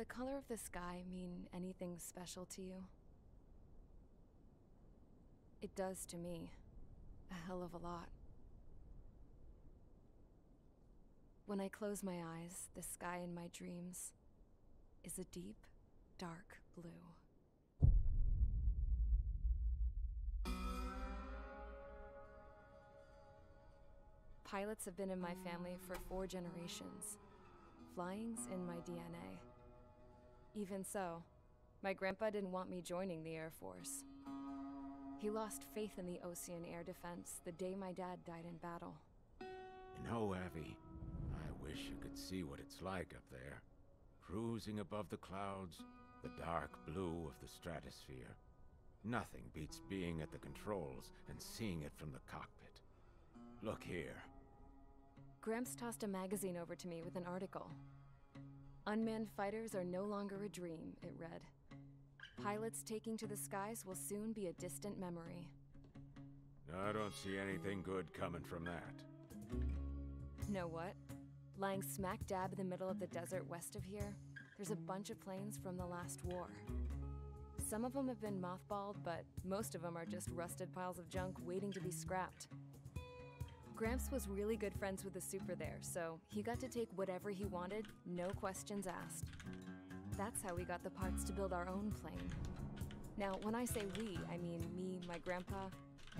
the color of the sky mean anything special to you? It does to me. A hell of a lot. When I close my eyes, the sky in my dreams is a deep, dark blue. Pilots have been in my family for 4 generations. Flying's in my DNA. Even so, my grandpa didn't want me joining the Air Force. He lost faith in the Ocean Air Defense the day my dad died in battle. You know, Abby, I wish you could see what it's like up there. Cruising above the clouds, the dark blue of the stratosphere. Nothing beats being at the controls and seeing it from the cockpit. Look here. Gramps tossed a magazine over to me with an article. Unmanned fighters are no longer a dream, it read. Pilots taking to the skies will soon be a distant memory. I don't see anything good coming from that. Know what? Lying smack dab in the middle of the desert west of here, there's a bunch of planes from the last war. Some of them have been mothballed, but most of them are just rusted piles of junk waiting to be scrapped. Gramps was really good friends with the super there, so he got to take whatever he wanted, no questions asked. That's how we got the parts to build our own plane. Now, when I say we, I mean me, my grandpa,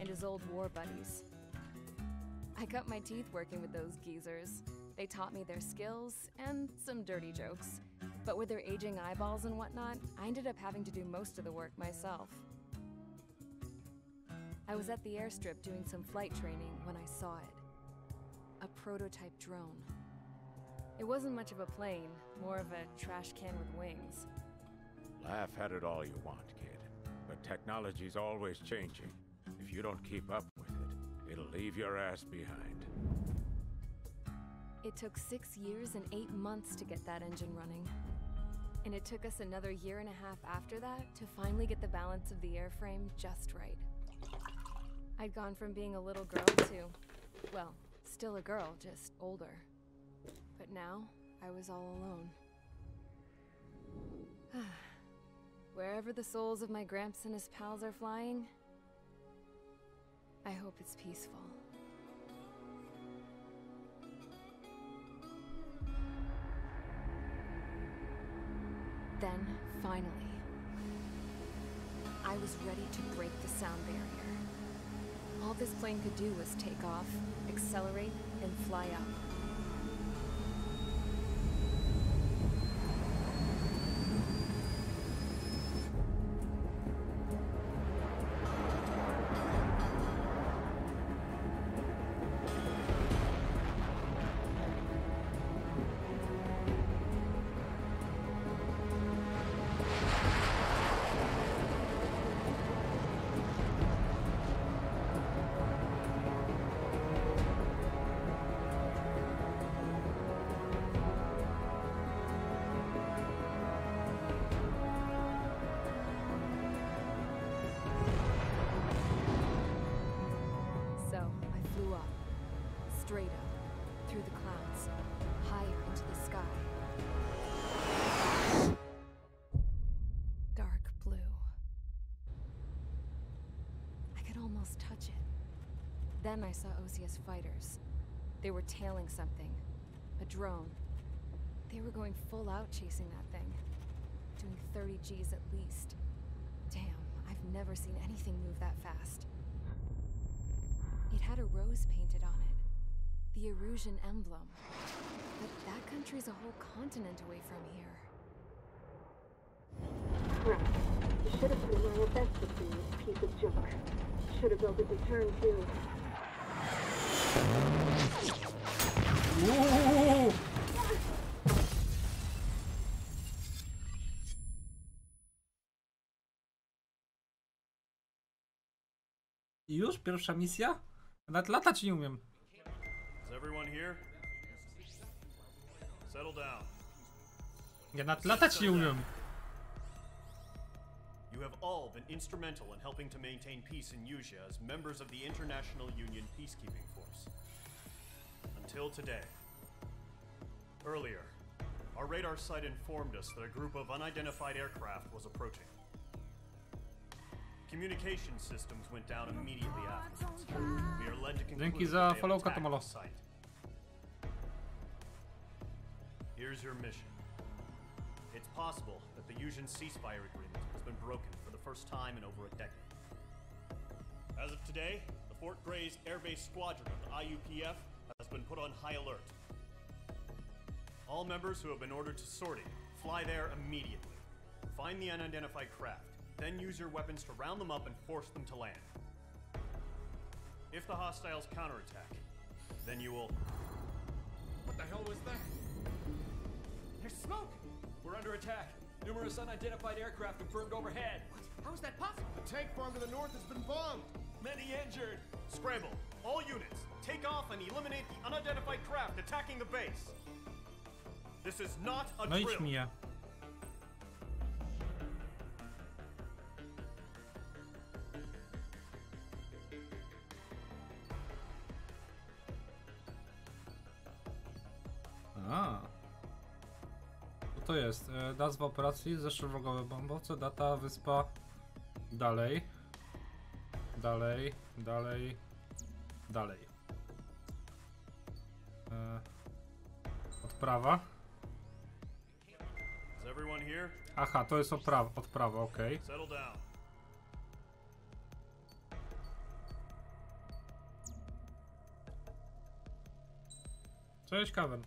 and his old war buddies. I cut my teeth working with those geezers. They taught me their skills, and some dirty jokes. But with their aging eyeballs and whatnot, I ended up having to do most of the work myself. I was at the airstrip doing some flight training when I saw it. A prototype drone. It wasn't much of a plane, more of a trash can with wings. Laugh at it all you want, kid. But technology's always changing. If you don't keep up with it, it'll leave your ass behind. It took 6 years and 8 months to get that engine running. And it took us another 1.5 years after that to finally get the balance of the airframe just right. I'd gone from being a little girl to, well, still a girl, just older. But now, I was all alone. Wherever the souls of my Gramps and his pals are flying, I hope it's peaceful. Then, finally, I was ready to break the sound barrier. All this plane could do was take off, accelerate, and fly up. Straight up, through the clouds, higher into the sky. Dark blue. I could almost touch it. Then I saw Osia's fighters. They were tailing something. A drone. They were going full out chasing that thing. Doing 30 Gs at least. Damn, I've never seen anything move that fast. It had a rose painted on it. The Erusian emblem. But that country's a whole continent away from here. Crap. You should have been wearing a vest with this piece of junk. Should have built a return too. Uuu. I już pierwsza misja? Nawet latać nie umiem. Is everyone here? Settle down. Ja nawet latać nie umiem. You have all been instrumental in helping to maintain peace in Yuuhi as members of the International Union Peacekeeping Force. Until today. Earlier, our radar site informed us that a group of unidentified aircraft was approaching. Communication systems went down immediately afterwards. We are led to conclude Dzięki that za they have followka, attacked Tomolo. the site. Here's your mission. It's possible that the Yuuzhan ceasefire agreement has been broken for the first time in over a decade. As of today, the Fort Gray's Airbase Squadron of the IUPF has been put on high alert. All members who have been ordered to sortie, fly there immediately. Find the unidentified craft, then use your weapons to round them up and force them to land. If the hostiles counterattack, then you will... What the hell was that? There's smoke! We're under attack. Numerous unidentified aircraft confirmed overhead. What? How is that possible? The tank farm to the north has been bombed. Many injured. Scramble! All units, take off and eliminate the unidentified craft attacking the base. This is not a No idź drill. mija. A. Co to jest? Nazwa operacji, zeszły wrogowe bombowce, data, wyspa. Dalej. Dalej. Dalej. Dalej. Odprawa. Is everyone here? Aha, to jest odprawa, okej. Settle down. Cześć, Kawen.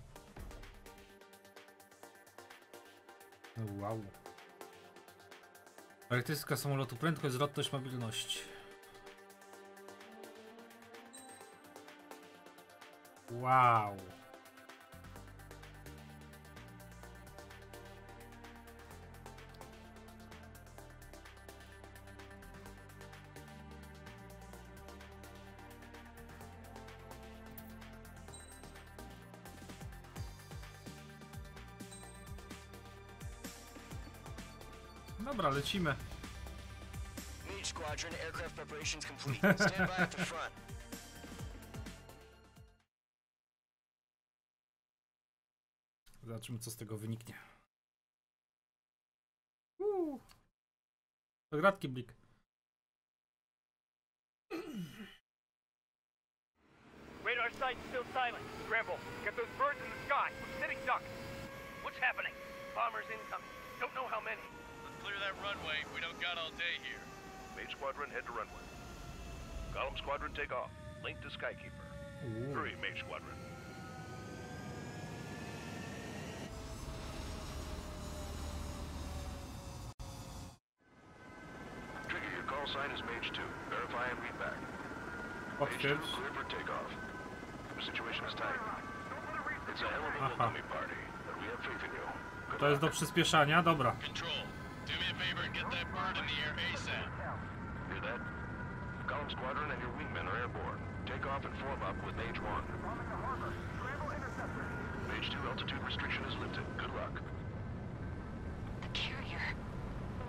Wow. Charakterystyka samolotu, prędkość, zwrotność, mobilność. Wow. Dobra, lecimy. Mage Squadron, aircraft preparations complete. Stand by at the front. Zobaczymy, co z tego wyniknie. To gratki, Blik. Radar site's still silent. Scramble. Get those birds in the sky. We're sitting duck. What's happening? Bombers incoming. Don't know how many. Let's clear that runway. We don't got all day here. Mage Squadron, head to runway. Column Squadron, take off. Link to Skykeeper. Hurry, Mage Squadron. Trigger, your call sign is Mage 2. Verify and read back. Mage 2, clear for takeoff. The situation is tight. It's a hell of a homecoming party, but we have faith in you. Good To jest do luck. przyspieszania, dobra. Control, do me a favor and get that bird in the air ASAP. Hear that? Column Squadron and your wingmen are airborne. Take off and form up with Mage 1. Mage 2 altitude restriction is lifted. Good luck. The carrier.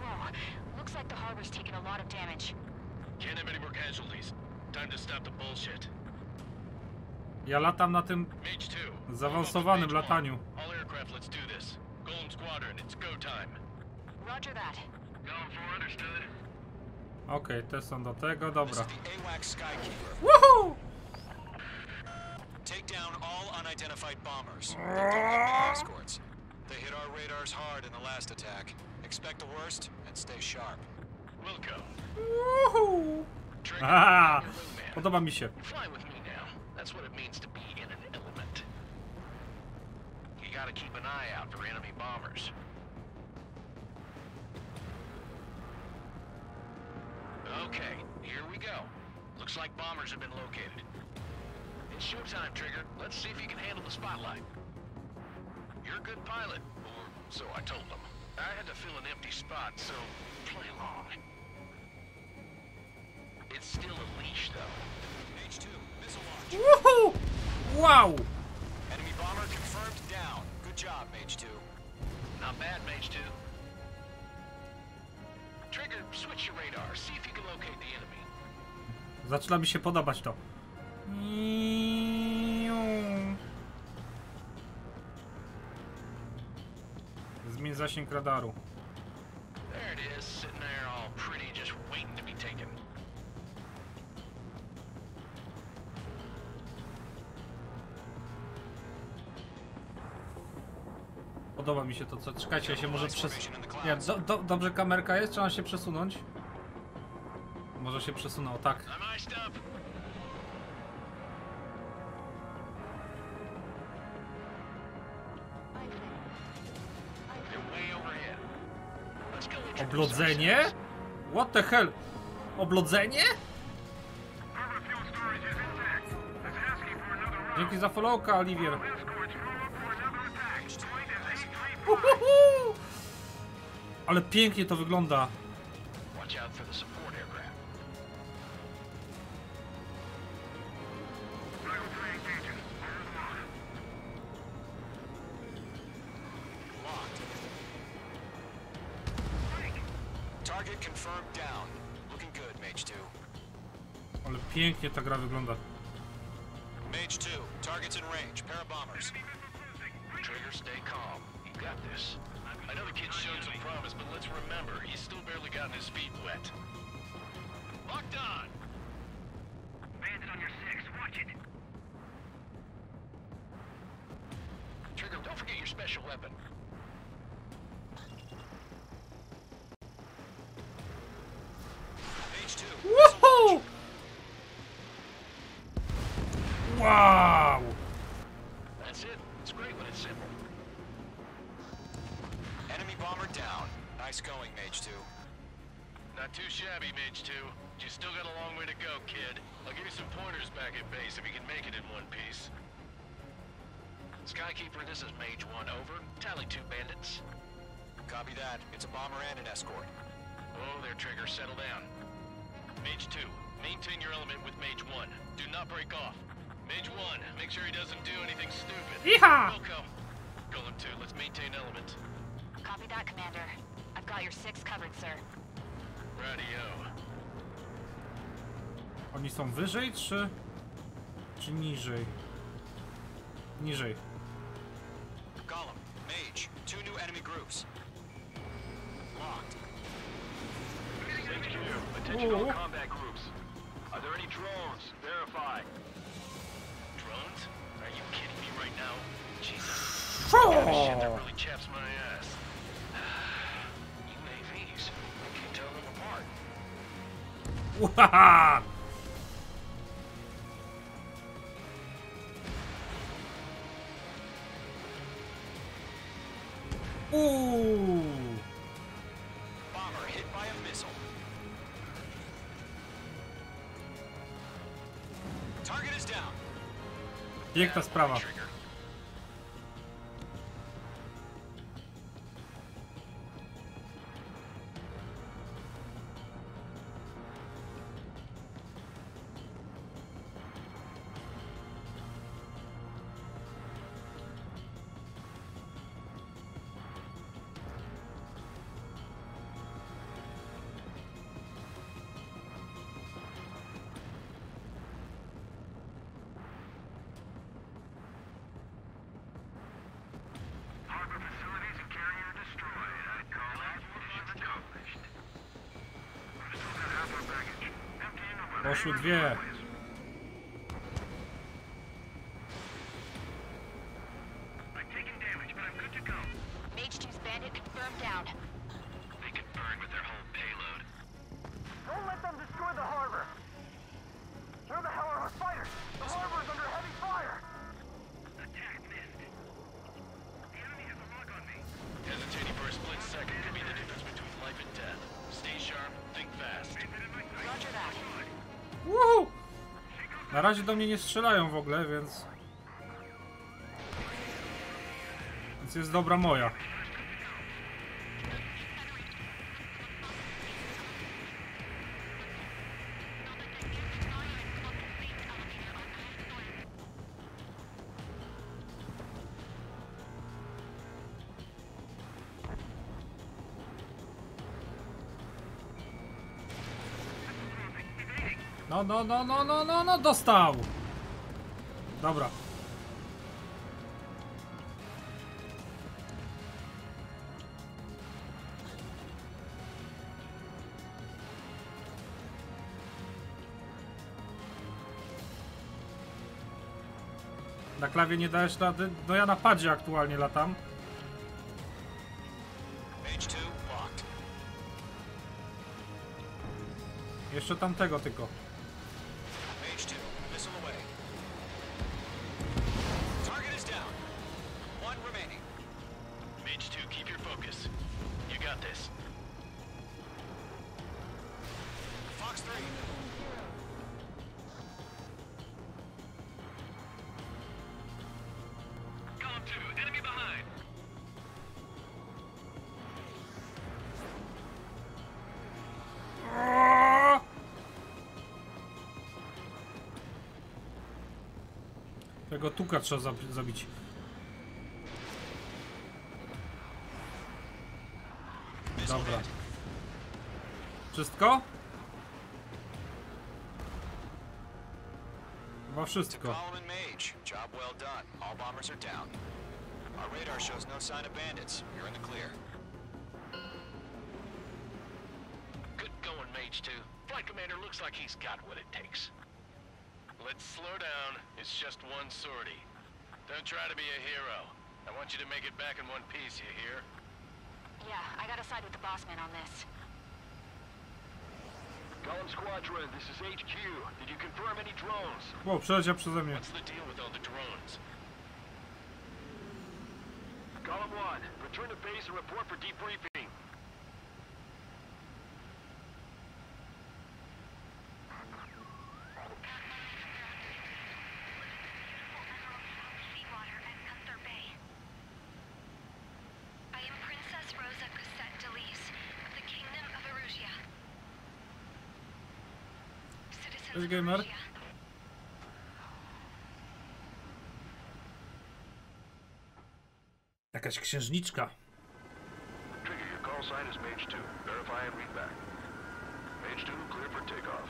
Whoa. Looks like the harbor's taken a lot of damage. Can't have any more casualties. Time to stop the bullshit. Ja latam na tym Mage 2. zaawansowanym lataniu. All aircraft, let's do this. Golem Squadron, it's go time. Roger that. Going for understood. Okej, te są do tego, dobra. This is the AWACS Skykeeper. Woohoo! Take down all unidentified bombers. They're Kodem escorts. They hit our radars hard in the last attack. Expect the worst and stay sharp. Wilco. Woohoo! Trigger, Aha! you're your wingman. Podoba mi się. Fly with me now. That's what it means to be in an element. You gotta keep an eye out for enemy bombers. Okay, here we go. Looks like bombers have been located. It's showtime, Trigger. Let's see if you can handle the spotlight. You're a good pilot, or so I told them. I had to fill an empty spot, so play along. It's still a leash, though. Mage 2, missile launch. Woohoo! Wow! Enemy bomber confirmed down. Good job, Mage 2. Not bad, Mage 2. Trigger, switch your radar. See if you can locate the enemy. Zaczyna mi się podobać to. Zmień zasięg radaru. There it is, sitting there all pretty, just waiting to be taken. Podoba mi się to, co... Czekajcie, ja się może Nie, dobrze kamerka jest? Trzeba się przesunąć. Może się przesunął, tak. Oblodzenie? What the hell? Oblodzenie? Dzięki za followka, Oliwier. Ale pięknie to wygląda. Ale pięknie ta gra wygląda. Mage 2, targets in range, pair of bombers. Trigger, stay calm. You got this. I know the kid's shown some promise, but let's remember, he's still barely gotten his feet wet. Locked on! Bandit on your 6, watch it! Trigger, don't forget your special weapon. Mage 2. Woohoo! Wow! That's it. It's great when it's simple. Enemy bomber down. Nice going, Mage 2. Not too shabby, Mage 2. You still got a long way to go, kid. I'll give you some pointers back at base if you can make it in one piece. Skykeeper, this is Mage 1, over. Tally 2 bandits. Copy that. It's a bomber and an escort. Oh, there, Trigger. Settle down. Mage 2, maintain your element with Mage 1. Do not break off. Mage 1, make sure he doesn't do anything stupid. Yeehaw! Welcome. Golem 2, let's maintain element. Copy that, Commander. I've got your 6 covered, sir. Radio. Oni są wyżej, czy niżej? Niżej. Golem, Mage, 2 new enemy groups. Locked. Mage 2, attention all combat groups. Are there any drones? Verify. Drones? Are you kidding me right now? Jesus. Shit, that really chaps my ass. UAVs. I can't tell them apart. Wahaha! Ooh! Bomber hit by a missile. Target is down. Piękna sprawa. Poszły dwie. Mage 2's bandit confirmed down. They can burn with their whole payload. Don't let them destroy the harbor! Where the hell are our fighters? The harbor is under heavy fire! Attack missed. The enemy has a lock on me. Hesitating for a split second could be the difference between life and death. Stay sharp, think fast. Roger that. Woohoo! Na razie do mnie nie strzelają w ogóle, więc jest dobra moja. No, dostał! Dobra. Na klawie nie dałeś rady? No ja na padzie aktualnie latam. Jeszcze tamtego tylko. Tego tuka trzeba zabić. Dobra. Wszystko? Chyba wszystko. Good going, Mage 2. Flight Commander looks like he's got what it takes. Let's slow down. It's just one sortie. Don't try to be a hero. I want you to make it back in one piece, you hear? Yeah, I gotta side with the boss man on this. Golem Squadron, this is HQ. Did you confirm any drones? O, przeleciał przeze mnie. What's the deal with all the drones? Golem 1, return to base and report for debriefing. Cześć, gamer. Jakaś księżniczka. Trigger, your call sign is Mage 2. Verify and read back. Mage 2, clear for takeoff.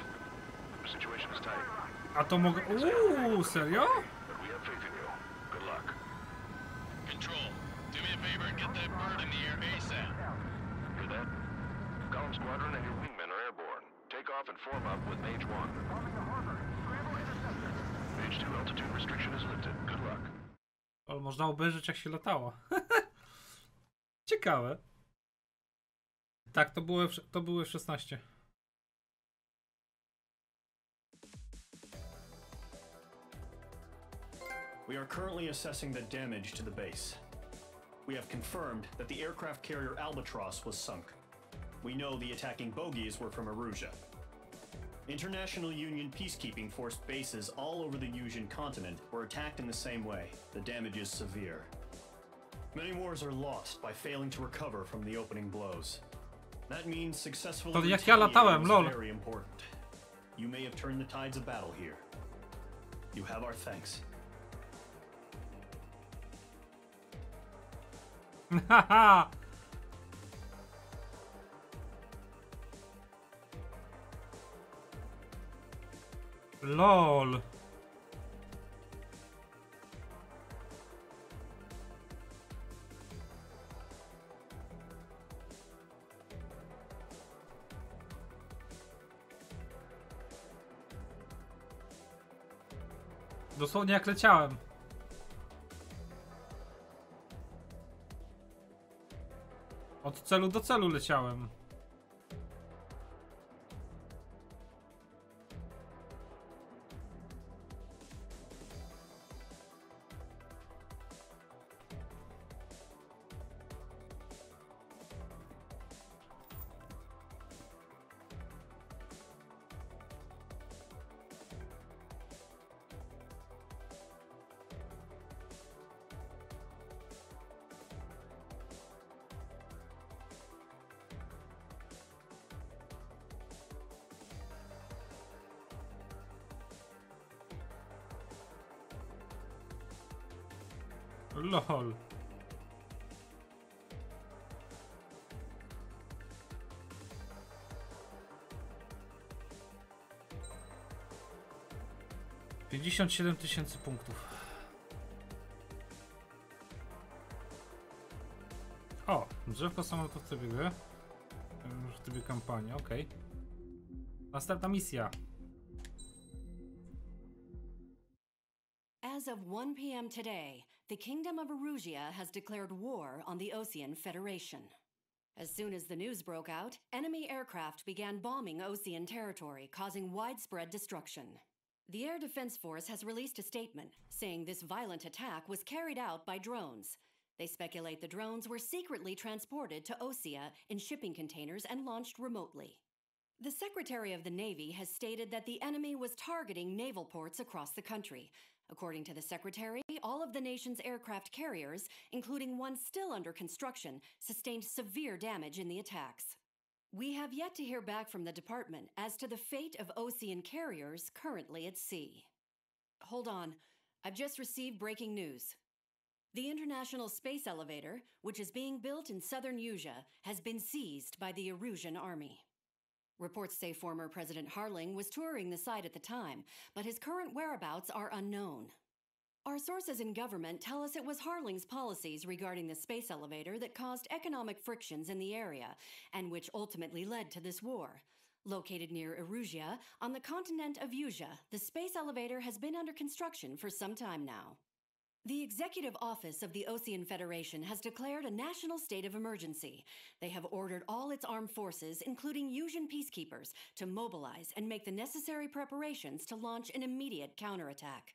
The situation is tight. A to mogę... serio? But we have faith in you. Good luck. Control, do me a favor and get that bird in the air ASAP. Hear that? Golem Squadron and your wingmen are airborne. Take off and form up with Mage 1. Mage 2, altitude restriction is lifted. Good luck. O, można obejrzeć, jak się latało. Ciekawe. Tak, to były 16. We are currently assessing the damage to the base. We have confirmed that the aircraft carrier Albatross was sunk. We know the attacking bogies were from Erusia. International Union peacekeeping force bases all over the Yuuhian continent were attacked in the same way. The damage is severe. Many wars are lost by failing to recover from the opening blows. That means successful retaliation is very important. You may have turned the tides of battle here. You have our thanks. Haha! LOL. Dosłownie jak leciałem. Od celu do celu leciałem. LOL. $57,000 punktów. O, drzewko samolotów w trybie gry. W trybie kampanii, ok. Następna misja. As of 1 p.m. today, the Kingdom of Erusia has declared war on the Osean Federation. As soon as the news broke out, enemy aircraft began bombing Osean territory, causing widespread destruction. The Air Defense Force has released a statement saying this violent attack was carried out by drones. They speculate the drones were secretly transported to Osea in shipping containers and launched remotely. The Secretary of the Navy has stated that the enemy was targeting naval ports across the country. According to the Secretary, all of the nation's aircraft carriers, including one still under construction, sustained severe damage in the attacks. We have yet to hear back from the department as to the fate of Osean carriers currently at sea. Hold on, I've just received breaking news. The International Space Elevator, which is being built in southern Yuuhi, has been seized by the Erusian army. Reports say former President Harling was touring the site at the time, but his current whereabouts are unknown. Our sources in government tell us it was Harling's policies regarding the space elevator that caused economic frictions in the area, and which ultimately led to this war. Located near Erusia, on the continent of Yuuhi, the space elevator has been under construction for some time now. The Executive Office of the Osean Federation has declared a national state of emergency. They have ordered all its armed forces, including Yuuhian peacekeepers, to mobilize and make the necessary preparations to launch an immediate counterattack.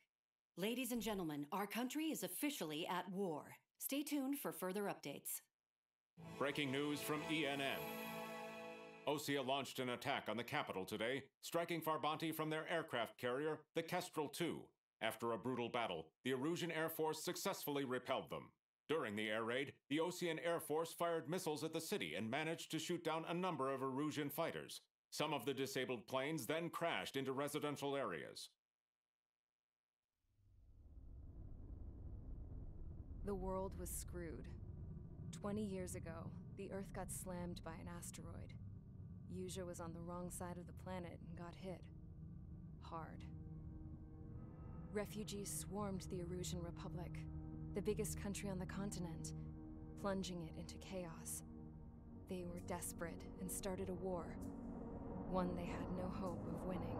Ladies and gentlemen, our country is officially at war. Stay tuned for further updates. Breaking news from ENN. Osea launched an attack on the capital today, striking Farbanti from their aircraft carrier, the Kestrel II. After a brutal battle, the Erusian Air Force successfully repelled them. During the air raid, the Osean Air Force fired missiles at the city and managed to shoot down a number of Erusian fighters. Some of the disabled planes then crashed into residential areas. The world was screwed. 20 years ago, the Earth got slammed by an asteroid. Yuuhi was on the wrong side of the planet and got hit. Hard. Refugees swarmed the Erusian Republic, the biggest country on the continent, plunging it into chaos. They were desperate and started a war, one they had no hope of winning.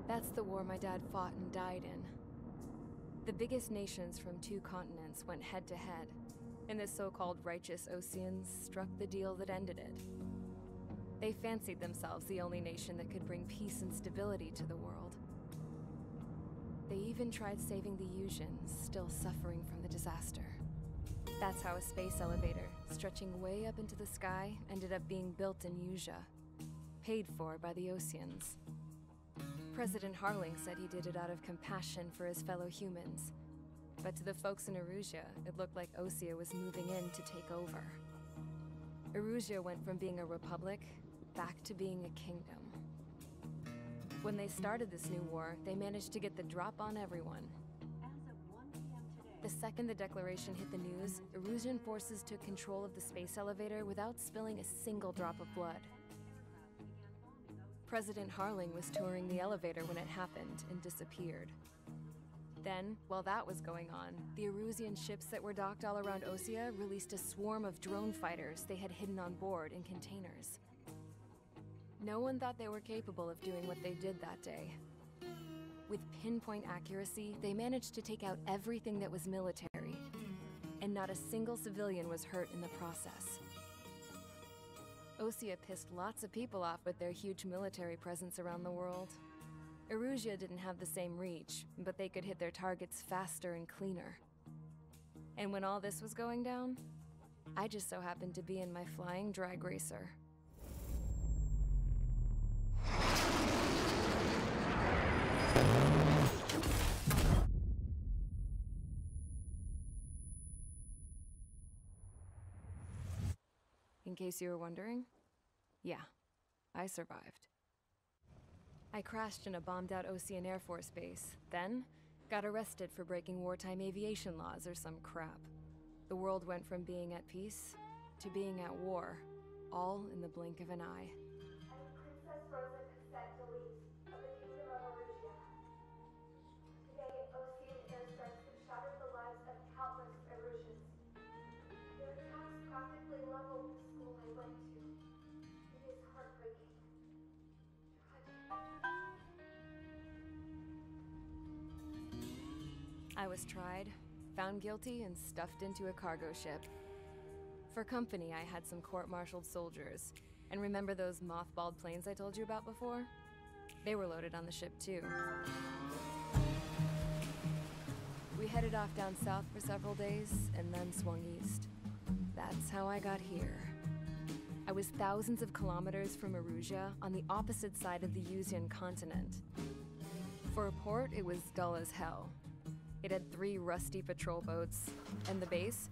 That's the war my dad fought and died in. The biggest nations from 2 continents went head-to-head, and the so-called righteous Oseans struck the deal that ended it. They fancied themselves the only nation that could bring peace and stability to the world. They even tried saving the Yuuhians, still suffering from the disaster. That's how a space elevator, stretching way up into the sky, ended up being built in Yuuhi, paid for by the Oseans. President Harling said he did it out of compassion for his fellow humans. But to the folks in Erusia, it looked like Osea was moving in to take over. Erusia went from being a republic back to being a kingdom. When they started this new war, they managed to get the drop on everyone. The second the declaration hit the news, Erusian forces took control of the space elevator without spilling a single drop of blood. President Harling was touring the elevator when it happened and disappeared. Then, while that was going on, the Erusian ships that were docked all around Osea released a swarm of drone fighters they had hidden on board in containers. No one thought they were capable of doing what they did that day. With pinpoint accuracy, they managed to take out everything that was military, and not a single civilian was hurt in the process. Osea pissed lots of people off with their huge military presence around the world. Erusia didn't have the same reach, but they could hit their targets faster and cleaner. And when all this was going down, I just so happened to be in my flying drag racer. In case you were wondering, yeah, I survived. I crashed in a bombed-out Osean Air Force base, then got arrested for breaking wartime aviation laws or some crap. The world went from being at peace to being at war, all in the blink of an eye. Princess Rosa Cassette Delete of the Kingdom of Erusia. Today, Osean airstrikes have shattered the lives of countless Erusians. Their attacks practically leveled the school I went to. It is heartbreaking. Tragic. I was tried, found guilty, and stuffed into a cargo ship. For company, I had some court-martialed soldiers. And remember those mothballed planes I told you about before? They were loaded on the ship, too. We headed off down south for several days, and then swung east. That's how I got here. I was thousands of kilometers from Erusia, on the opposite side of the Yuusian continent. For a port, it was dull as hell. It had 3 rusty patrol boats, and the base?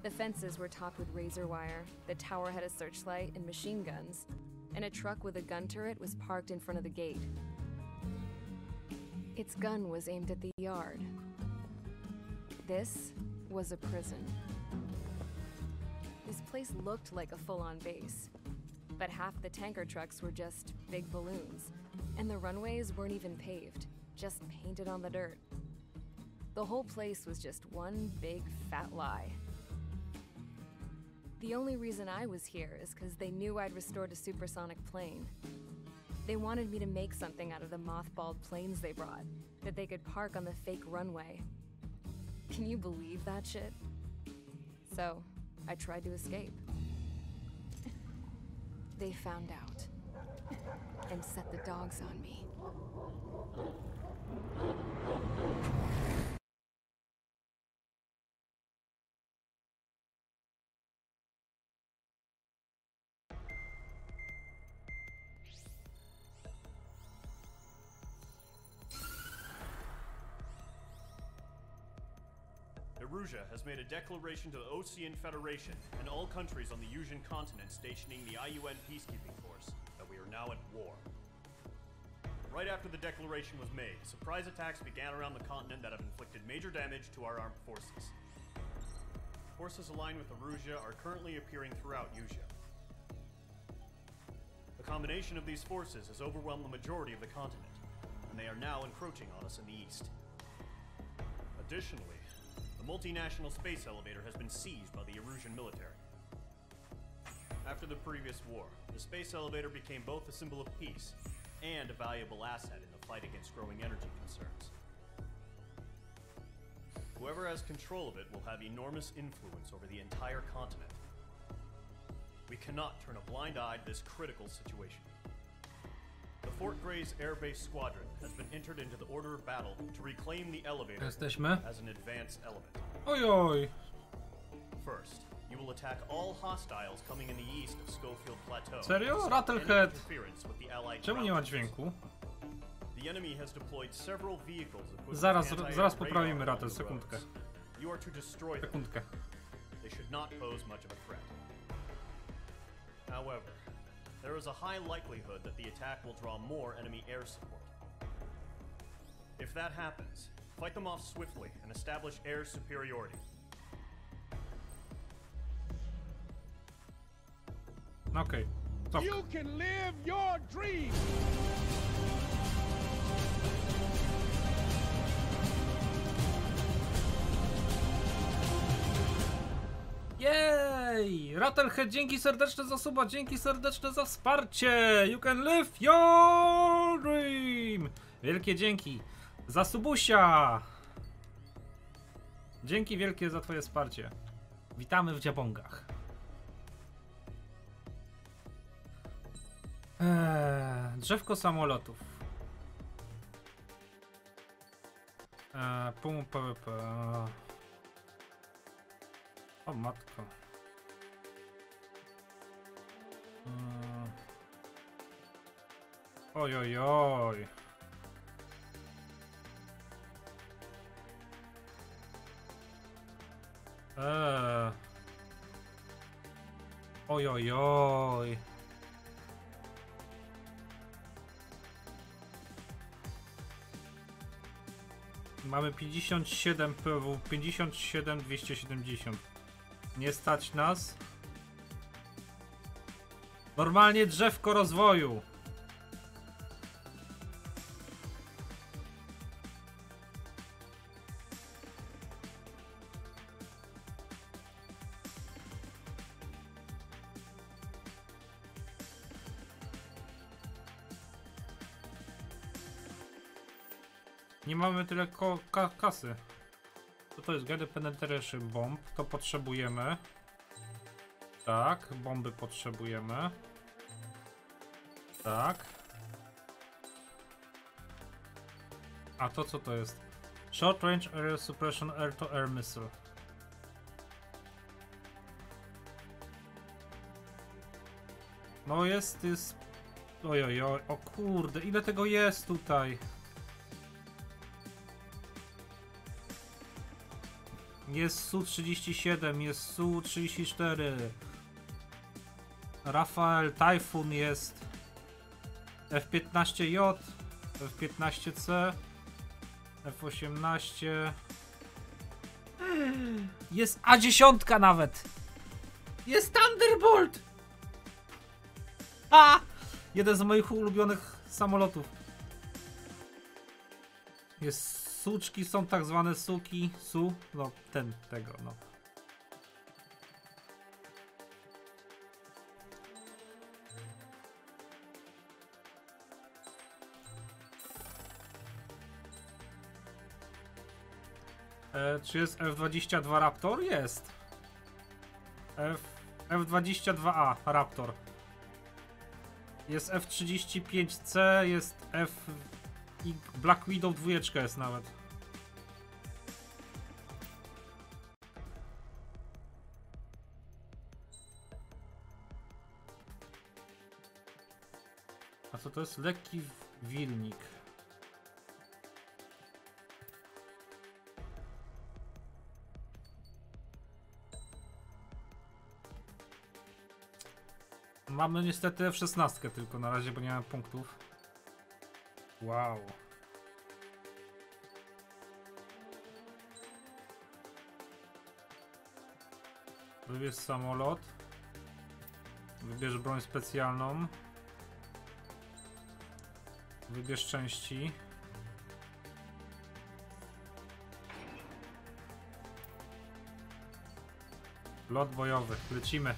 The fences were topped with razor wire, the tower had a searchlight and machine guns, and a truck with a gun turret was parked in front of the gate. Its gun was aimed at the yard. This was a prison. This place looked like a full-on base, but half the tanker trucks were just big balloons, and the runways weren't even paved, just painted on the dirt. The whole place was just one big fat lie. The only reason I was here is because they knew I'd restored a supersonic plane. They wanted me to make something out of the mothballed planes they brought, that they could park on the fake runway. Can you believe that shit? So, I tried to escape. They found out, and set the dogs on me. Erusia has made a declaration to the Ocean Federation and all countries on the Yuusian continent stationing the IUN peacekeeping force that we are now at war. Right after the declaration was made, surprise attacks began around the continent that have inflicted major damage to our armed forces. Forces aligned with Erusia are currently appearing throughout Yuusia. The combination of these forces has overwhelmed the majority of the continent, and they are now encroaching on us in the east. Additionally, the multinational space elevator has been seized by the Erusian military. After the previous war, the space elevator became both a symbol of peace and a valuable asset in the fight against growing energy concerns. Whoever has control of it will have enormous influence over the entire continent. We cannot turn a blind eye to this critical situation. The Fort Gray's Air Base Squadron has been entered into the order of battle to reclaim the elevator as an advanced element. Ojoj. First, you will attack all hostiles coming in the east of Schofield Plateau. Serio? Rattlehead. Czemu nie ma dźwięku? The enemy has deployed several vehicles equipped Zaraz poprawimy Rattle, sekundkę. You are to destroy them. Sekundkę. They should not pose much of a threat. However, there is a high likelihood that the attack will draw more enemy air support. If that happens, fight them off swiftly and establish air superiority. Okay. You can live your dream. Jej! Rattlehead, dzięki serdeczne za suba, dzięki serdeczne za wsparcie! You can live your dream! Wielkie dzięki za subusia! Dzięki wielkie za twoje wsparcie. Witamy w dziabongach. Drzewko samolotów. Punkt PvP. O matko. Oj, oj, oj. Oj, oj, oj. Mamy 57 PW, 57 270. Nie stać nas. Normalnie drzewko rozwoju. Nie mamy tyle kasy. Co to jest? Guided penetration bomb. To potrzebujemy. Tak, bomby potrzebujemy. Tak. A to co to jest? Short range area suppression air to air missile. No jest. Ojojoj, o kurde, ile tego jest tutaj? Jest Su-37, jest Su-34. Rafael, Typhoon jest. F-15J, F-15C, F-18. Jest A-10 nawet! Jest Thunderbolt! A! Jeden z moich ulubionych samolotów. Jest suczki, są tak zwane suki. No tego, no. Czy jest F-22 Raptor? Jest. F-22A Raptor. Jest F-35C, jest i Black Widow 2 jest nawet. A co to jest? Lekki wilnik. Mamy niestety F-16 tylko na razie, bo nie mamy punktów. Wow. Wybierz samolot. Wybierz broń specjalną. Wybierz części. Lot bojowy. Lecimy.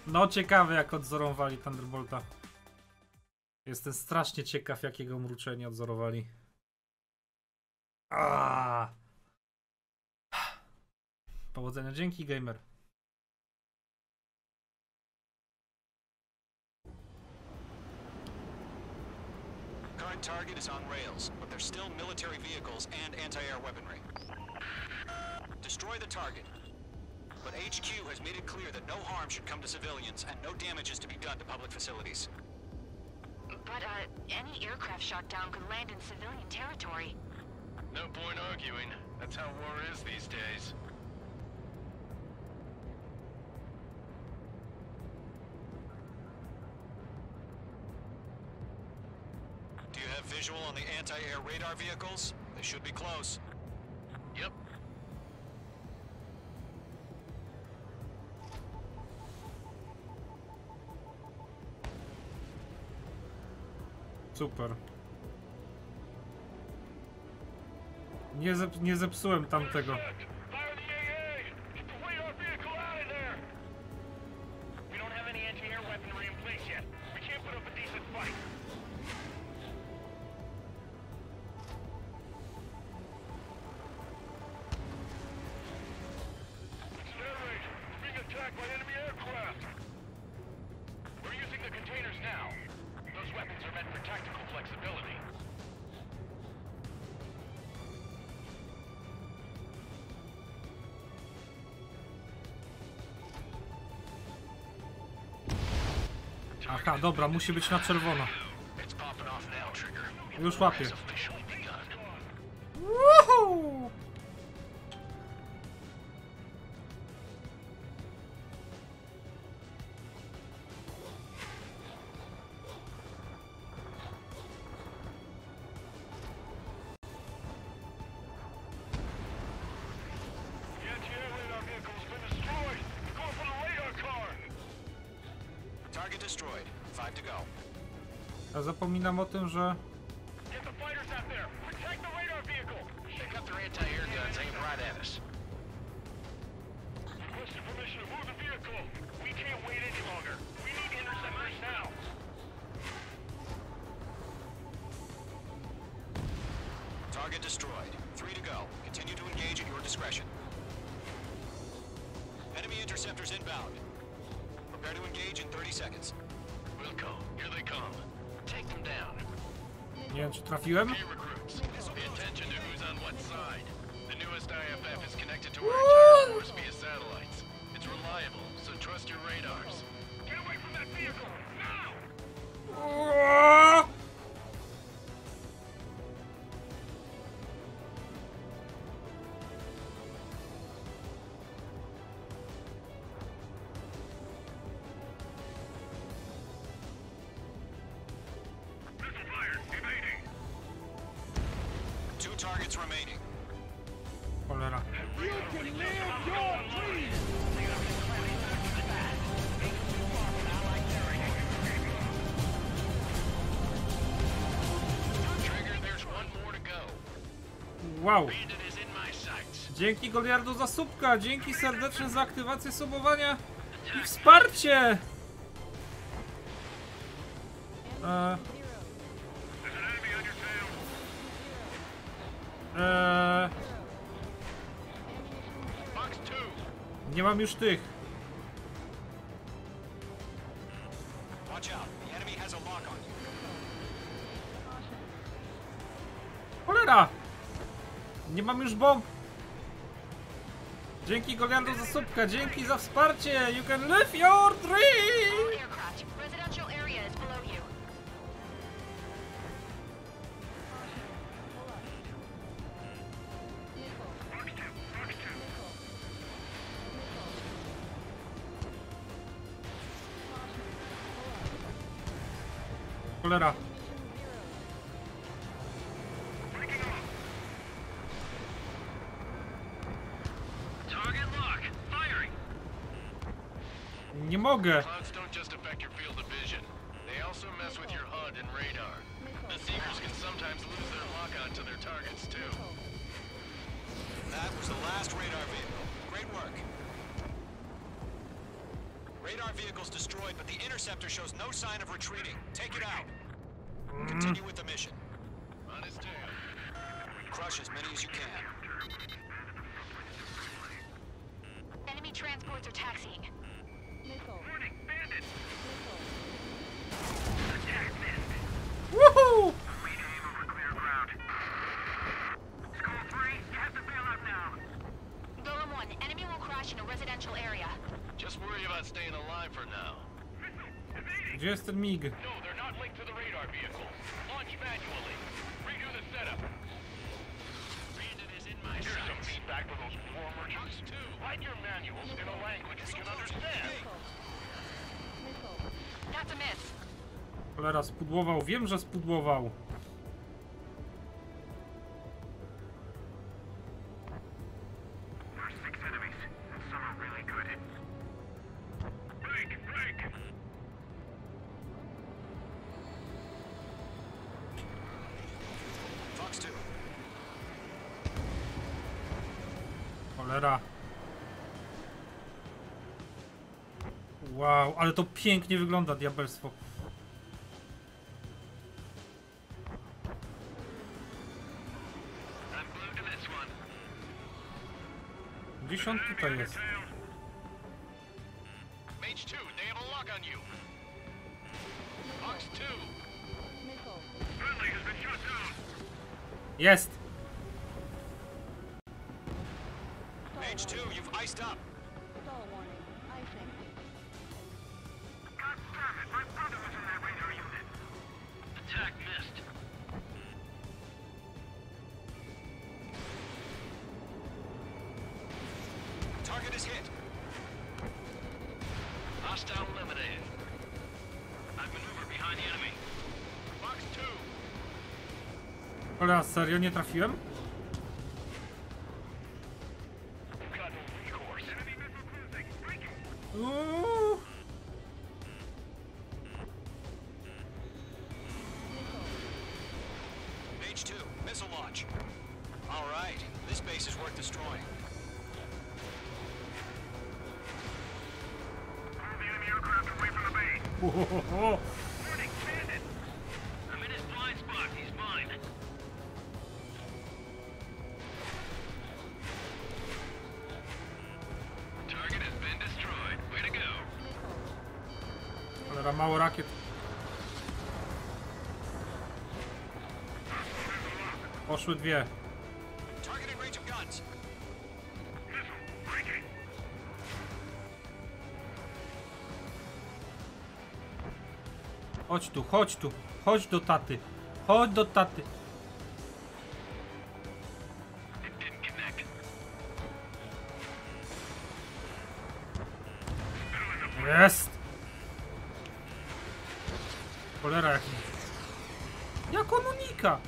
No ciekawe jak odzorowali Thunderbolta. Jestem strasznie ciekaw jakiego mruczenia odzorowali. Powodzenia, dzięki gamer. Current target is on rails, but there's still military vehicles and anti-air weaponry. Destroy the target. But HQ has made it clear that no harm should come to civilians and no damage is to be done to public facilities. But, any aircraft shot down could land in civilian territory. No point arguing. That's how war is these days. Do you have visual on the anti-air radar vehicles? They should be close. Yep. Super. Nie zepsułem tamtego. Aha, dobra, musi być na czerwono. Już łapię. Woohoo! Ja zapominam o tym, że... Target destroyed. 3 to go. Continue to engage at your discretion. Enemy interceptors inbound. Prepare to engage in 30 seconds. Wilco, here they come. Take them down. Nie wiem, czy trafiłem? Okay, recruits. Pay attention to who's on what side. The newest IFF is connected to our entire force via satellites. It's reliable, so trust your radars. Get away from that vehicle! Now! Missile fire! Evading! 2 targets remaining. Cholera. You can live your dreams! Trigger, there's one more to go. Wow. Bandit is in my sights. Dzięki Goliardu za subka, dzięki serdecznie za aktywację subowania i wsparcie! Nie mam już tych. Watch out. The enemy has a lock on you. Cholera! Nie mam już bomb. Dzięki Goliardu za subka, dzięki za wsparcie! You can live your dream! Aircraft. Residential area is below you. Cholera. Target lock. Firing. Nie mogę. Clouds don't just affect your field of vision. They also mess with your HUD and radar. The Seekers can sometimes lose their lockout to their targets too. That was the last radar vehicle. Great work. Radar vehicle's destroyed, but the interceptor shows no sign of retreating. Take it out. Continue with the mission. On his tail. Crush as many as you can. Enemy transports are taxiing. Warning! Bandit! Woohoo! We aim over clear ground. Skull 3, you have to bail out now. Golem 1, enemy will crash in a residential area. Just worry about staying alive for now. Gdzie jest ten mig? No, they're not linked to the radar vehicle. Launch manually. Redo the setup. Bandit is in my Here's some sights. feedback for those war merchants. Write your manuals in a language we can understand. That's a miss. Cholera, spudłował. Wiem, że spudłował. There's 6 enemies, and some are really good. Break! Break! Fox 2. Cholera. Wow, ale to pięknie wygląda, diabelstwo. I'm glued to this one. Gdzieś on tutaj jest. Mage 2, they have a lock on you. Fox 2. Friendly has been shot down. Jest! Mage 2, you've iced up. God damn it, my brother was in that radar unit. Attack missed. Target is hit. Hostile eliminated. I've maneuvered behind the enemy. Fox 2. Cholera, serio nie trafiłem? Got no recourse. Enemy missile cruising. Break it! Uuu. Mage 2, missile launch. All right, this base is worth destroying. Pull the enemy aircraft away from the base. Uhohoho. Warning! Bandit! I'm in his blind spot. He's mine. Za mało rakiet. Poszły dwie. Chodź tu, chodź tu. Chodź do taty. Chodź do taty. Jest! Cholera jaki. Jak on unika?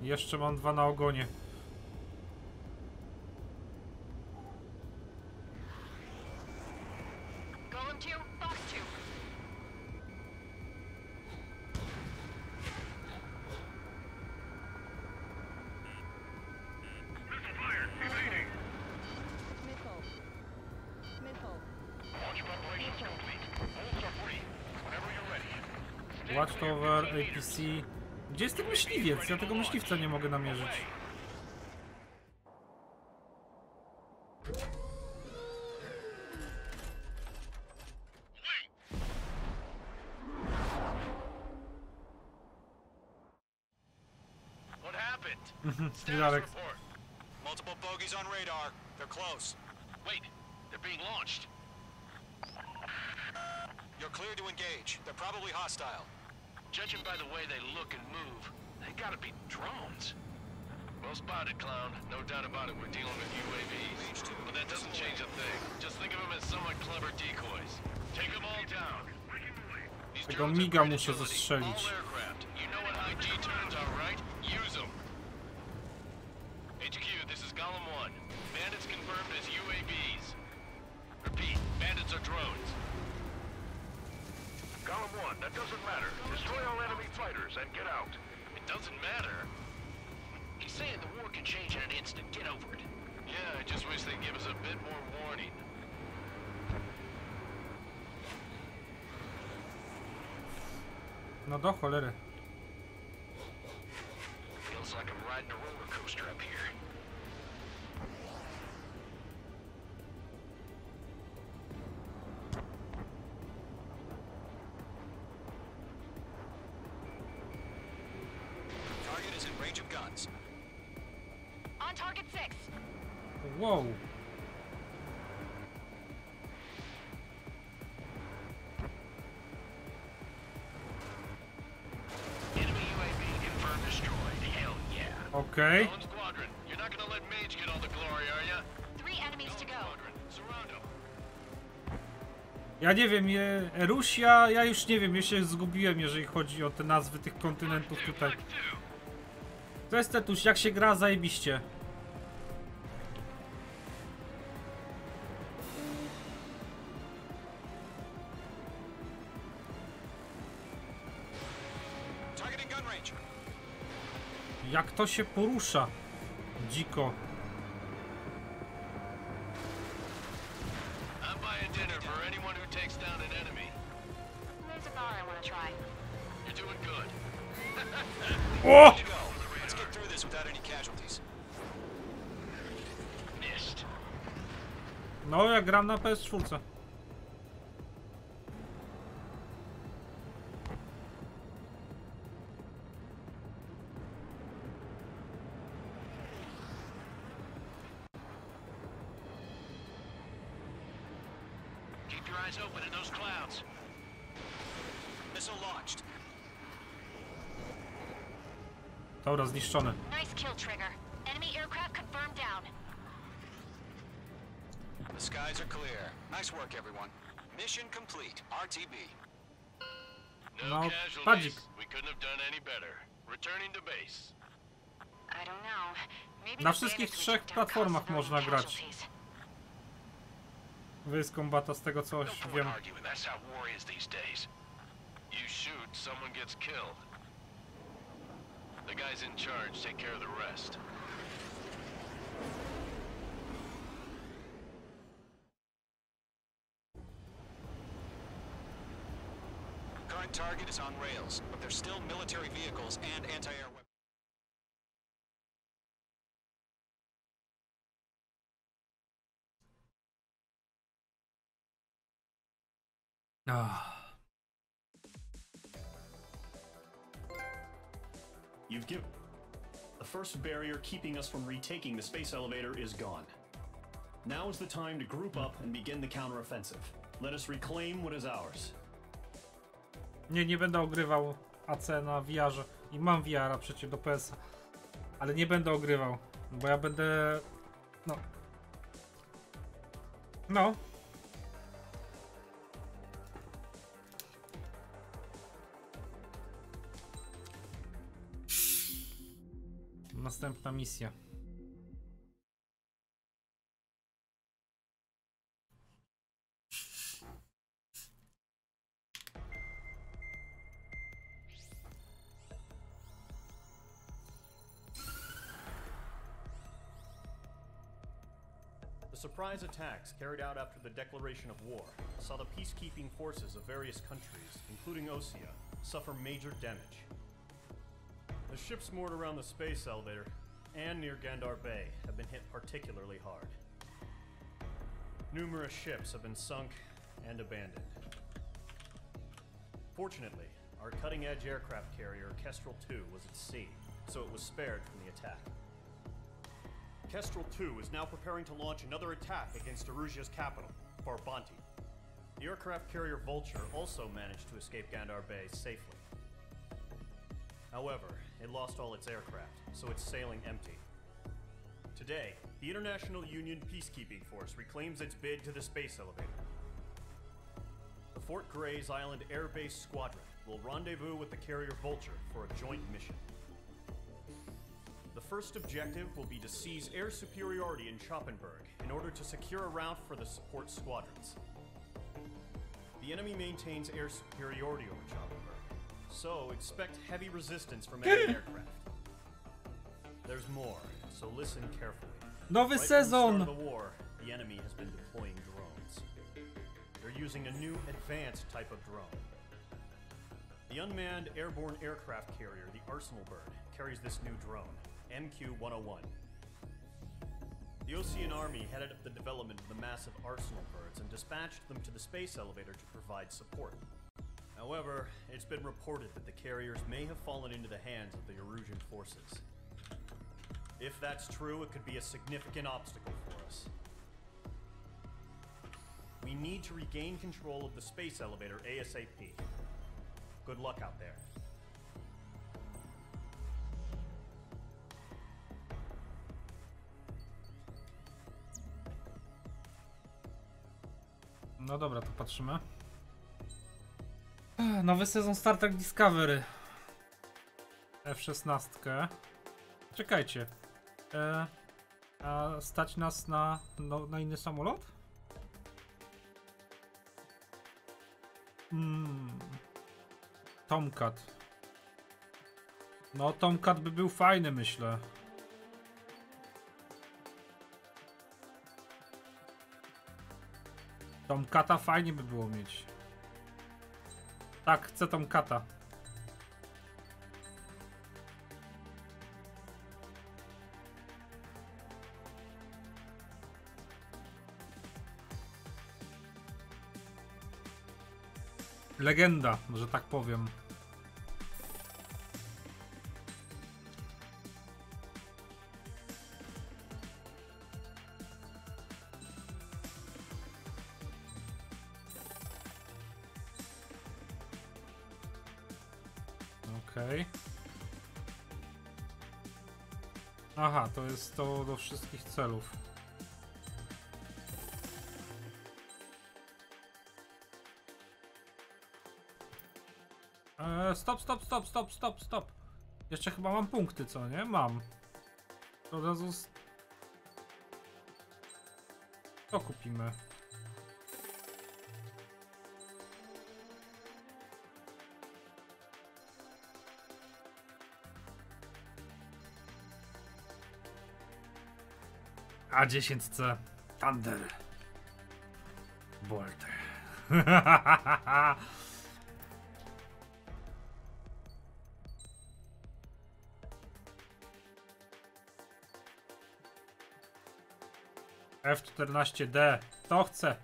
Jeszcze mam dwa na ogonie. Watchtower, APC. Gdzie jest ten myśliwiec? Ja tego myśliwca nie mogę namierzyć. What happened? Alex. Multiple bogeys on radar. They're close. Wait, they're being launched. You're clear to engage. They're probably hostile. Judging by the way they look and move, they gotta be drones. Well spotted, clown. No doubt about it, we're dealing with UAVs. But that doesn't change a thing. Just think of them as somewhat clever decoys. Take them all down. Tego miga muszę zastrzelić. You know what IG turns are, right? Use them. HQ, this is Golem 1. Bandits confirmed as UAVs. Repeat, bandits are drones. Golem 1, that doesn't matter. Destroy all enemy fighters and get out. It doesn't matter? He's saying the war can change in an instant. Get over it. Yeah, I just wish they'd give us a bit more warning. No do cholery. Feels like I'm riding a roller coaster up here. Target is in range of guns. On target 6. Whoa. Enemy UAV confirmed destroyed. Hell yeah. Okay. Squadron, you're not gonna let Mage get all the glory, are ya? 3 enemies to go. Surround them. Ja nie wiem, Rusja, ja już nie wiem, ja się zgubiłem, jeżeli chodzi o te nazwy tych kontynentów tutaj. To jest Tetuś, jak się gra, zajebiście. Jak to się porusza? Dziko. I'm buying dinner for anyone who takes down an enemy. There's a bar I want to try. You're doing good. Oh! Let's get through this without any casualties. Yeah, No, ja gram na PS4. Keep your eyes open in those clouds. Missile launched. Dobra, zniszczony. Nice kill, Trigger. Enemy aircraft confirmed down. The skies are clear. Nice work, everyone. Mission complete. RTB. No No, casualties. Padzik. We couldn't have done any better. Returning to base. I don't know. Maybe Na the wszystkich bandits we 3 took down platformach caused można grać. casualties. Wy z Kombata, z tego co No point wiem. arguing. That's how war is these days. You shoot, someone gets killed. The guys in charge take care of the rest. Current target is on rails, but there's still military vehicles and anti-air weapons. You've given... The first barrier keeping us from retaking the space elevator is gone. Now is the time to group up and begin the counteroffensive. Let us reclaim what is ours. Nie będę ogrywał AC na VR-ze. I mam VR-a przecież do PS-a. Ale nie będę ogrywał, bo ja będę... No. Następna misja. The surprise attacks carried out after the declaration of war saw the peacekeeping forces of various countries, including Osea, suffer major damage. The ships moored around the space elevator and near Gandar Bay have been hit particularly hard. Numerous ships have been sunk and abandoned. Fortunately, our cutting-edge aircraft carrier, Kestrel 2, was at sea, so it was spared from the attack. Kestrel 2 is now preparing to launch another attack against Erusia's capital, Farbanti. The aircraft carrier Vulture also managed to escape Gandar Bay safely. However, it lost all its aircraft, so it's sailing empty. Today, the International Union Peacekeeping Force reclaims its bid to the space elevator. The Fort Gray's Island Air Base Squadron will rendezvous with the carrier Vulture for a joint mission. The first objective will be to seize air superiority in Schoppenberg in order to secure a route for the support squadrons. The enemy maintains air superiority over Schoppenberg, so expect heavy resistance from enemy aircraft. There's more, so listen carefully. Nowy Right from the start sezon! of the war, the enemy has been deploying drones. They're using a new advanced type of drone. The unmanned airborne aircraft carrier, the Arsenal Bird, carries this new drone, MQ-101. The Osean Army headed up the development of the massive Arsenal Birds and dispatched them to the space elevator to provide support. However, it's been reported that the carriers may have fallen into the hands of the Erusian forces. If that's true, it could be a significant obstacle for us. We need to regain control of the space elevator ASAP. Good luck out there. No dobra, to patrzymy. Nowy sezon Star Trek Discovery. F-16. Czekajcie. A stać nas na inny samolot? Tomcat. No, Tomcat by był fajny, myślę. Tomcata fajnie by było mieć. Tak, chcę Tomcata. legenda, że tak powiem. Okej. Aha, to jest to do wszystkich celów. Stop. Jeszcze chyba mam punkty, co nie? Mam. To od razu... To kupimy. A10C Thunder Bolt. F14D. To chcę.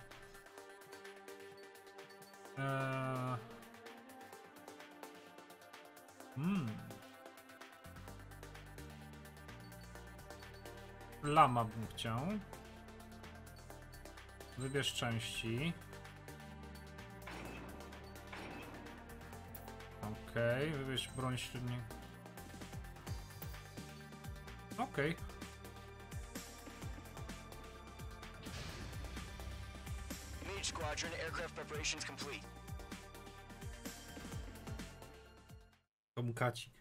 Lama bym chciał. Wybierz części. Okej, wybierz broń średniej. Okej. Mage Squadron, aircraft preparations complete. Tomkacik.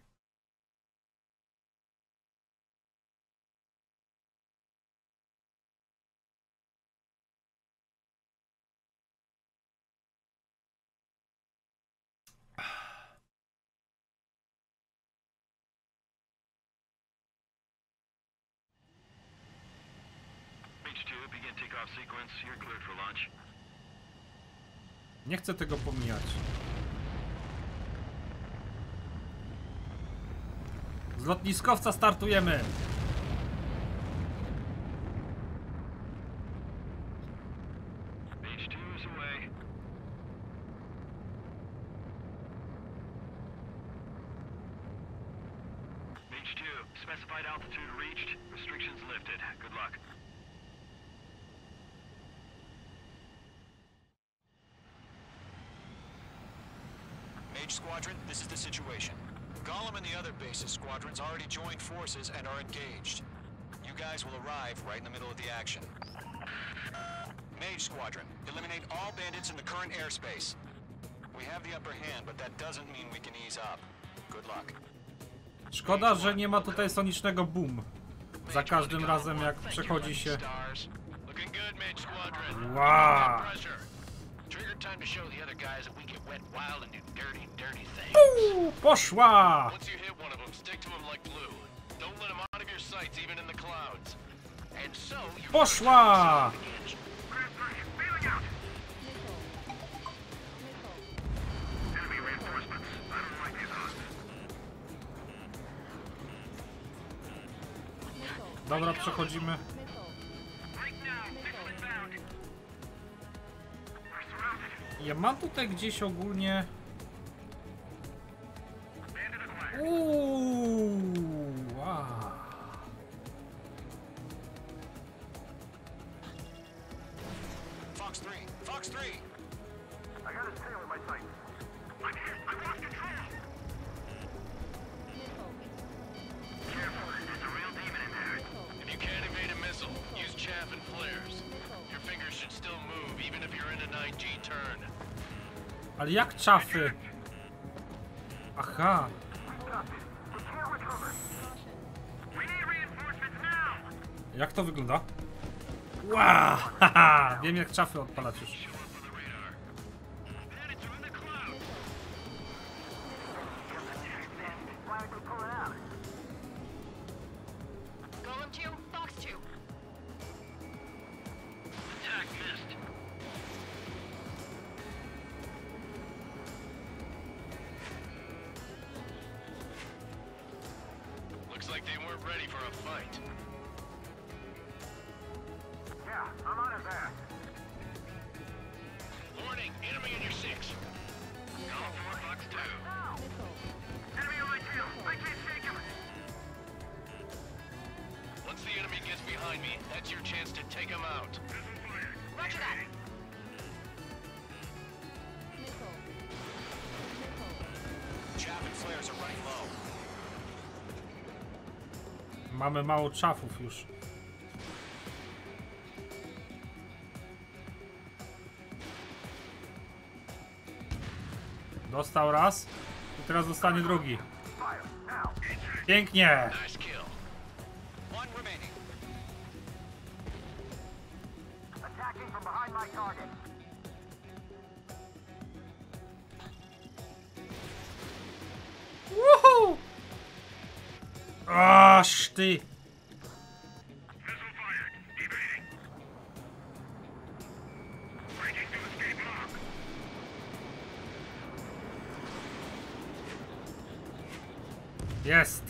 Nie chcę tego pomijać. Z lotniskowca startujemy. Specified altitude reached. Restrictions lifted. Good luck. Mage Squadron, this is the situation. Golem and the other bases squadrons already joined forces and are engaged. You guys will arrive right in the middle of the action. Mage Squadron, eliminate all bandits in the current airspace. We have the upper hand, but that doesn't mean we can ease up. Good luck. Szkoda, że nie ma tutaj sonicznego boom. Za każdym razem jak przechodzi się. Wow. Poszła! Poszła! Dobra, przechodzimy. Ja mam tutaj gdzieś ogólnie... Wow. Fox 3! Fox 3! I got his tail in my sight. I'm hit! I lost control! Careful, there's a real demon in there. If you can't evade a missile, use chaff and flares. Your fingers should still move, even if you're in an IG turn. Ale jak czafy? Aha. Jak to wygląda? Wow! Haha! Wiem jak czafy odpalać już. Looks like they weren't ready for a fight. Yeah, I'm on his ass. Warning, enemy in your 6. Mamy mało czafów już. Dostał raz i teraz dostanie drugi. Pięknie! Woohoo! Aż ty! Jest!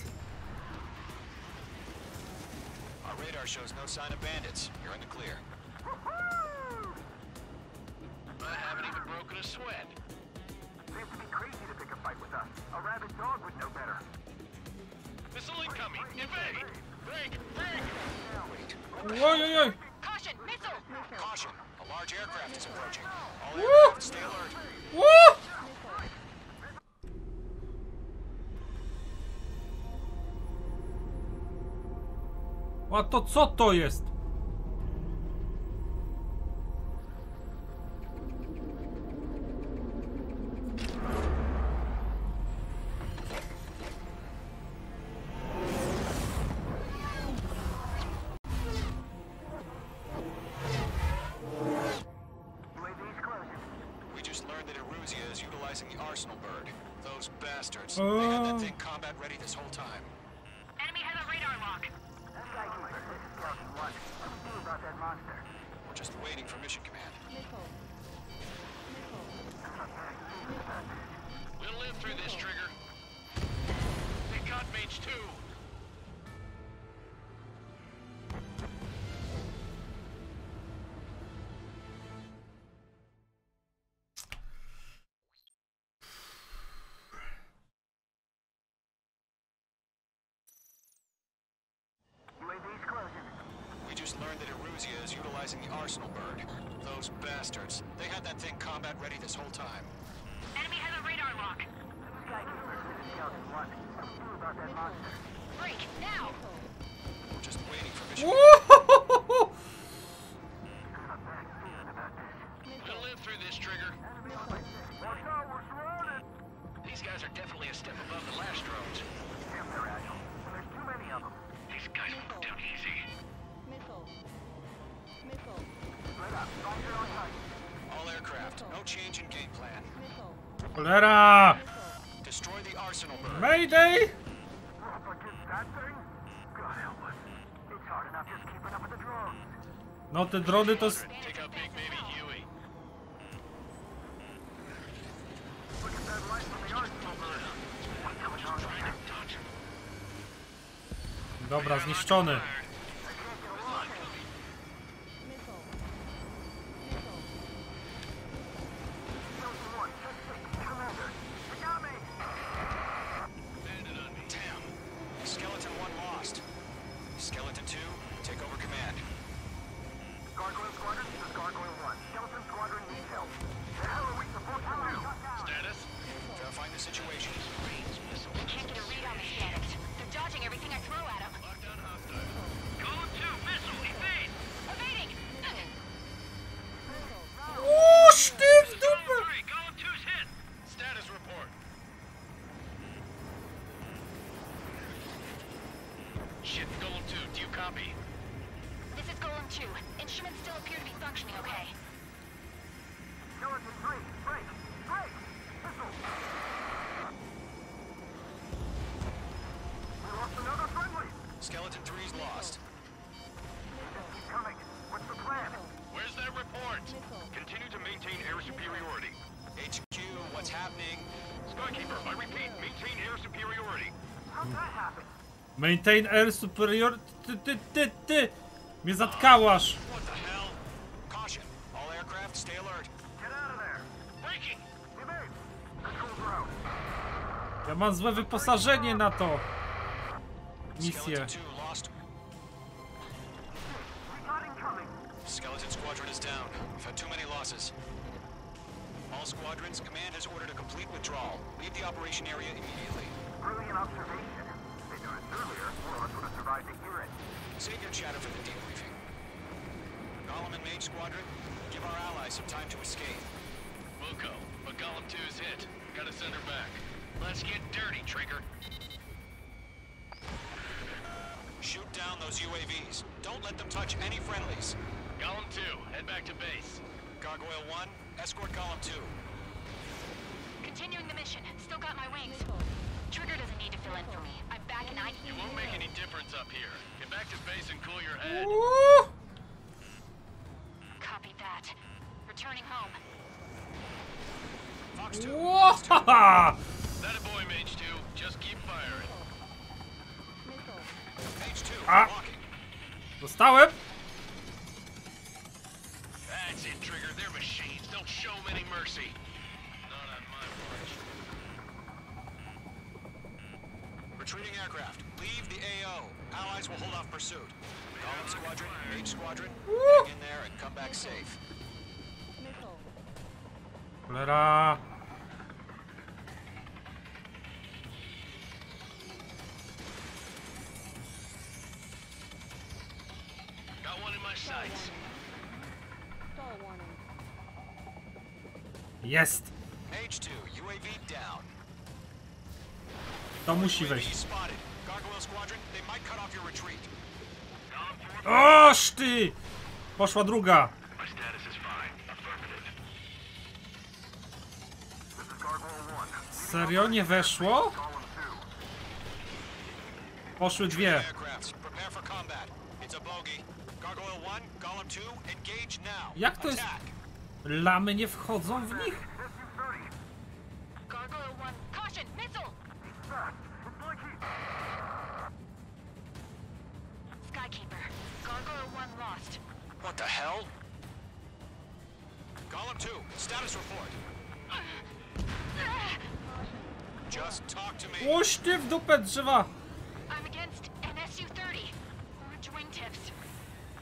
Our radar shows no sign of bandits. You're in the clear. I haven't even broken a sweat. Seems to be crazy to pick a fight with us. A rabid dog would know better. Missile incoming! Evade! Break! Break! Oj, oj, oj! Caution! Missile! Caution! A large aircraft is approaching. All aircraft, stay alert. Woo! A to co to jest? We just learned that Eruzia is utilizing the Arsenal bird. Those bastards. They had that thing combat ready this whole time. Enemy has a radar lock. We're just waiting for mission command. We'll live through this, Trigger. They got mates too. We just learned that Eruzia is utilizing the Arsenal bird. Those bastards. They had that thing combat ready this whole time. Enemy has a radar lock. Break now. We're just waiting for mission. We'll live through this, Trigger. These guys are definitely a step above the last drones. There's too many of them. These guys will go down easy. All aircraft, no change in game plan. Cholera! Destroy the Arsenal bird. Mayday! No te drony to... Take out big baby Yuuhi. Dobra, zniszczony. Skeleton 1 lost. Skeleton 2, take over command. Gargoyle Squadron, this is Gargoyle 1. Skeleton Squadron needs help. The hell are we supposed to do? Status? Verifying the situation. We can't get a read on the statics. They're dodging everything I throw at them. Lockdown hostile. Column 2, missile, evade! Evading! Uuu, sztyw dupę! Column 2's hit! Status report. Shit, Golem 2, do you copy? This is Golem 2. Instruments still appear to be functioning okay. Skeleton 3, break! Break! Missile! We lost another friendly! Skeleton 3's lost. Keep coming. What's the plan? Where's that report? Continue to maintain air superiority. HQ, what's happening? Skykeeper, I repeat, maintain air superiority. How'd that happen? Maintain air superior... Ty! Mnie zatkałaś! What the hell? Caution. All aircraft, stay alert. Get out of there! Breaking! Evade! Control ground. Ja mam złe wyposażenie na to. Misję. Skeleton 2 lost. Not incoming. Skeleton Squadron is down. We've had too many losses. All squadrons, command has ordered a complete withdrawal. Leave the operation area immediately. Brilliant observation. If they knew it earlier, more of us would have survived the Save your chatter for the debriefing. Golem and Mage Squadron, give our allies some time to escape. We'll go, but Golem 2's hit. Gotta send her back. Let's get dirty, Trigger. Shoot down those UAVs. Don't let them touch any friendlies. Golem 2, head back to base. Gargoyle 1, escort Golem 2. Continuing the mission. Still got my wings. Trigger doesn't need to fill in for me. I'm back and I... You won't make any difference up here. Get back to base and cool your head. Copy that. Returning home. Fox 2. That a boy, Mage 2. Just keep firing. Mage 2, Ah. walking. Dostałem! That's it, Trigger. They're machines. Don't show them any mercy. Not on my watch. Retreating aircraft. Leave the AO. Allies will hold off pursuit. Golem Squadron, Mage Squadron, hang in there and come back safe. Cholera! Got one in my sights. Jest! Mage 2, UAV down. To musi UAV wejść. spotted. Gargoyle Squadron, they might cut off your retreat. Oż ty! Poszła druga. My status is fine. Affirmative. This is Gargoyle 1. Serio? Nie weszło? Golem 2. Poszły dwie. Aircrafts, prepare for combat. It's a bogey. Gargoyle 1, Golem 2, engage now. Jak to jest? Attack. Lamy nie wchodzą w nich? Gargoyle 1, caution! Missile! Skykeeper. Gargoyle 1 lost. What the hell? Golem 2, status report. Just talk to me. Oś ty w dupę drzewa! I'm against an SU-30. Orange wingtips.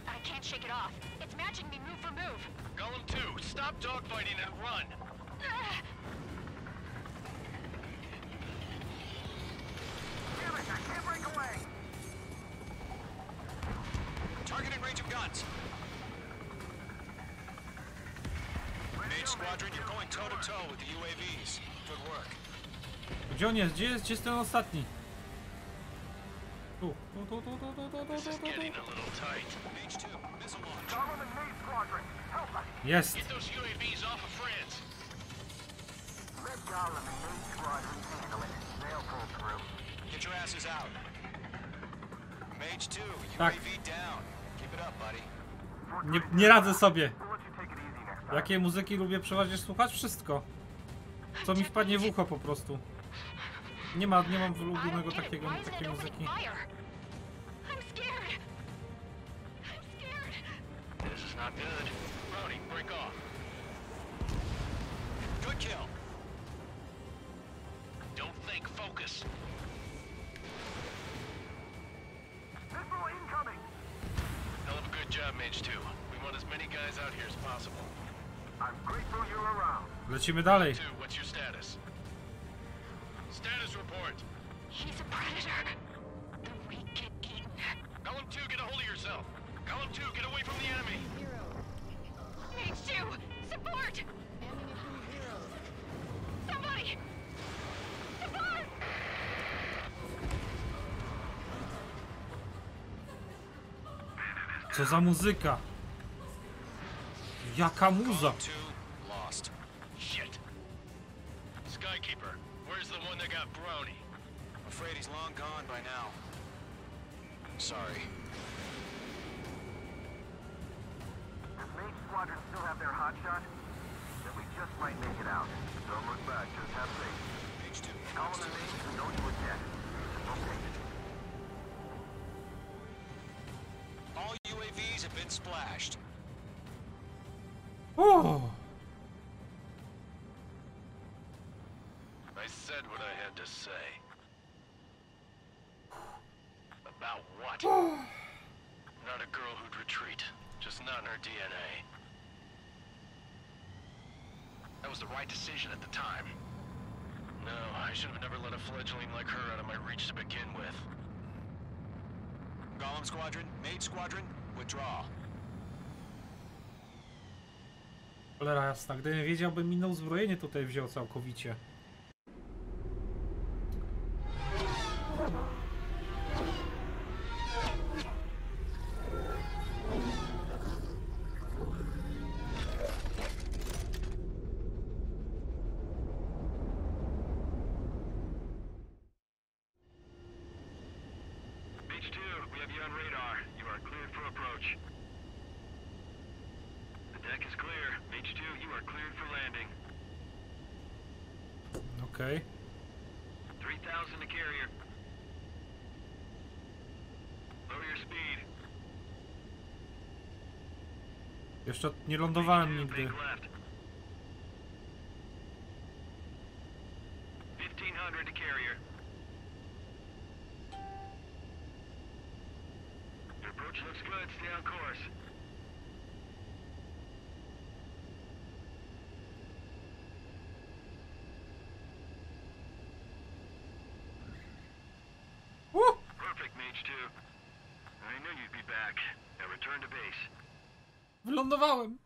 I can't shake it off. It's matching me move for move. Golem 2, stop dogfighting and run. Damn it, I can't break away. Targeting range of guns. Mage Squadron, you're going toe-to-toe with the UAVs. Good work. Gdzie on jest? Gdzie jest ten ostatni? Tu. This is getting a little tight. Mage 2, missile launch. Golem and Mage Squadron, help us. Jest. Get those UAVs off of France. Let Golem and Mage Squadron handle it. They'll pull through. Get your asses out. Mage 2, Tak. UAV down. Keep it up, buddy. Nie radzę sobie. We'll let you take it easy next time. Jakiej muzyki lubię przeważnie słuchać? Wszystko. Co mi wpadnie w ucho po prostu. Nie mam ulubionego takiej muzyki. I'm scared. I'm scared. This is not good. Brody, break off. Good kill. Don't think, focus. Missile incoming. Hell of a good job, Mage 2. We want as many guys out here as possible. I'm grateful you're around. Lecimy dalej. 2, what's your status? Status report. He's a predator. The weak get eaten. Golem 2, get a hold of yourself. Golem 2, get away from the enemy. Mage 2, support! Somebody! Support! Co za muzyka? Jaka muza? 2, lost. Shit. Skykeeper, where's the one that got brownie? Afraid he's long gone by now. Sorry. Does Mage Squadron still have their hotshot? Then we just might make it out. Don't look back, just have faith. Mage 2, Golem and Mage, don't you forget. Okay. all UAVs have been splashed. Oh. I said what I had to say. About what? Not a girl who'd retreat. Just not in her DNA. That was the right decision at the time. No, I should have never let a fledgling like her out of my reach to begin with. Golem Squadron, Mage Squadron, withdraw. Cholera jasna, gdybym wiedział, bym inne uzbrojenie tutaj wziął całkowicie. Okej. 3000 to carrier. Lower your speed. Jeszcze nie lądowałem nigdy. 1500 to carrier. Your approach looks good. Stay on course. Perfect, Mage 2. I knew you'd be back. Now return to base. Wylądowałem!